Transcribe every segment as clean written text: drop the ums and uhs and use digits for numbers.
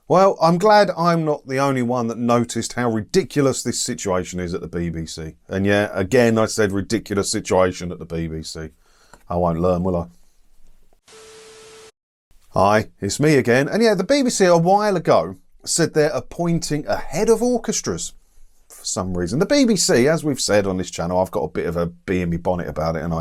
Well, I'm glad I'm not the only one that noticed how ridiculous this situation is at the BBC. And yeah, again, I said ridiculous situation at the BBC. I won't learn, will I? Hi, it's me again. And yeah, the BBC a while ago said they're appointing a head of orchestras for some reason. The BBC, as we've said on this channel, I've got a bit of a bee in my bonnet about it, and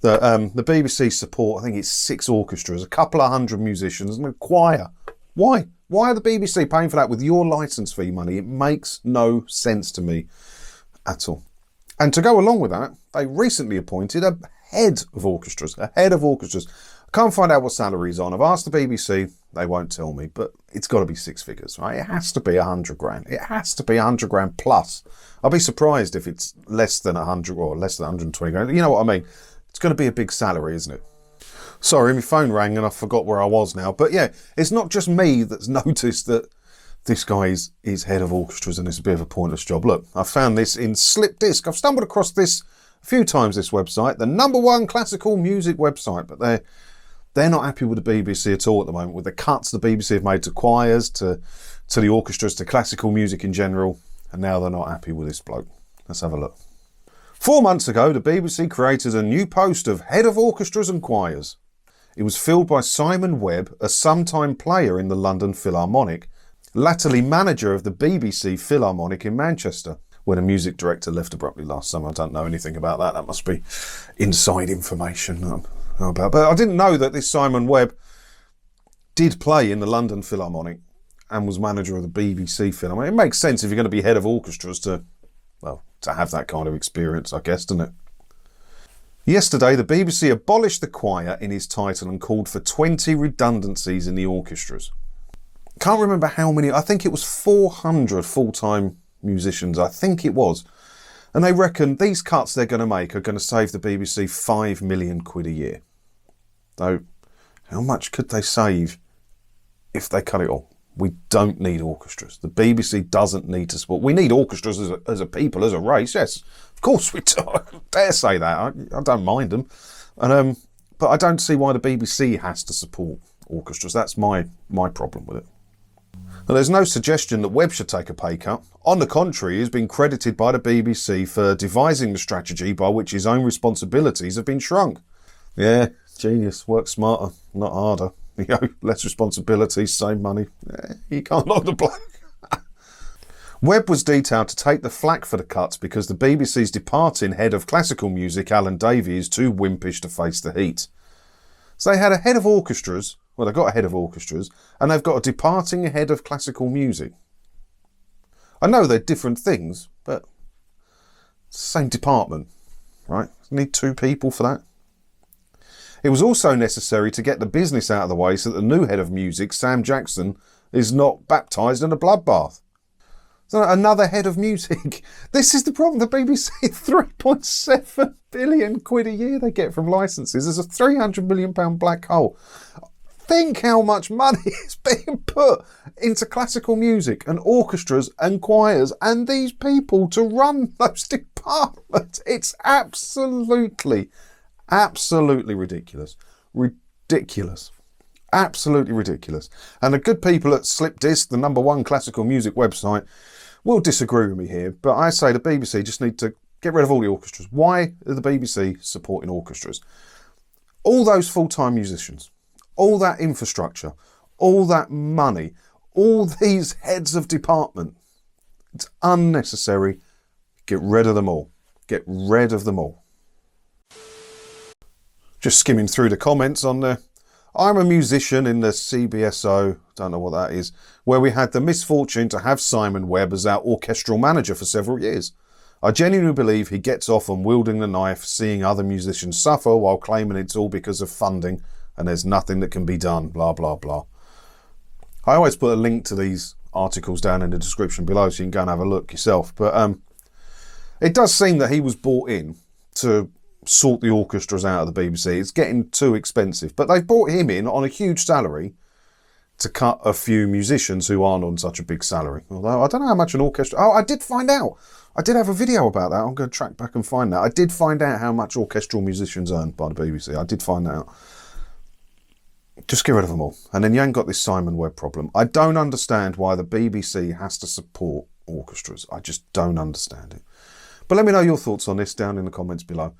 the BBC support, I think it's 6 orchestras, a couple of hundred musicians, and a choir. Why? Why are the BBC paying for that with your licence fee money? It makes no sense to me at all. And to go along with that, they recently appointed a head of orchestras. A head of orchestras. I can't find out what salary he's on. I've asked the BBC, they won't tell me, but it's got to be 6 figures, right? It has to be 100 grand. It has to be 100 grand plus. I'll be surprised if it's less than 100 or less than 120 grand. You know what I mean? It's going to be a big salary, isn't it? Sorry, my phone rang and I forgot where I was now. But yeah, it's not just me that's noticed that this guy is head of orchestras and it's a bit of a pointless job. Look, I found this in Slip Disc. I've stumbled across this a few times, this website. The #1 classical music website. But they're not happy with the BBC at all at the moment, with the cuts the BBC have made to choirs, to the orchestras, to classical music in general. And now they're not happy with this bloke. Let's have a look. 4 months ago, the BBC created a new post of head of orchestras and choirs. It was filled by Simon Webb, a sometime player in the London Philharmonic, latterly manager of the BBC Philharmonic in Manchester, when a music director left abruptly last summer. I don't know anything about that. That must be inside information. I don't know about. But I didn't know that this Simon Webb did play in the London Philharmonic and was manager of the BBC Philharmonic. It makes sense if you're going to be head of orchestras to have that kind of experience, I guess, doesn't it? Yesterday, the BBC abolished the choir in his title and called for 20 redundancies in the orchestras. Can't remember how many, I think it was 400 full-time musicians, I think it was. And they reckon these cuts they're going to make are going to save the BBC 5 million quid a year. So, how much could they save if they cut it all? We don't need orchestras. The BBC doesn't need to support. We need orchestras as a people, as a race, yes. Of course we do. I dare say that. I don't mind them. And, but I don't see why the BBC has to support orchestras. That's my problem with it. Now, there's no suggestion that Webb should take a pay cut. On the contrary, he's been credited by the BBC for devising the strategy by which his own responsibilities have been shrunk. Yeah, genius. Work smarter, not harder. You know, less responsibilities, same money. You can't knock the bloke. Webb was detailed to take the flak for the cuts because the BBC's departing head of classical music, Alan Davey, is too wimpish to face the heat. So they had a head of orchestras, well, they've got a head of orchestras, and they've got a departing head of classical music. I know they're different things, but it's the same department, right? You need 2 people for that. It was also necessary to get the business out of the way so that the new head of music, Sam Jackson, is not baptised in a bloodbath. So another head of music. This is the problem. The BBC, 3.7 billion quid a year they get from licences. There's a £300 million black hole. Think how much money is being put into classical music and orchestras and choirs and these people to run those departments. It's absolutely ridiculous. Ridiculous. Absolutely ridiculous. And the good people at Slip Disc, the #1 classical music website, will disagree with me here, but I say the BBC just need to get rid of all the orchestras. Why are the BBC supporting orchestras? All those full-time musicians, all that infrastructure, all that money, all these heads of department, it's unnecessary. Get rid of them all. Get rid of them all. Just skimming through the comments on the I'm a musician in the CBSO, don't know what that is, where we had the misfortune to have Simon Webb as our orchestral manager for several years. I genuinely believe he gets off on wielding the knife, seeing other musicians suffer while claiming it's all because of funding and there's nothing that can be done, blah, blah, blah. I always put a link to these articles down in the description below so you can go and have a look yourself. But it does seem that he was brought in to sort the orchestras out of the BBC. It's getting too expensive. But they've brought him in on a huge salary to cut a few musicians who aren't on such a big salary. Although I don't know how much an orchestra... Oh, I did find out. I did have a video about that. I'm going to track back and find that. I did find out how much orchestral musicians earn by the BBC. I did find that out. Just get rid of them all. And then you ain't got this Simon Webb problem. I don't understand why the BBC has to support orchestras. I just don't understand it. But let me know your thoughts on this down in the comments below.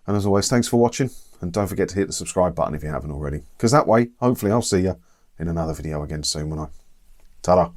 And as always, thanks for watching. And don't forget to hit the subscribe button if you haven't already. Because that way, hopefully I'll see you in another video again soon, won't I? Ta-da.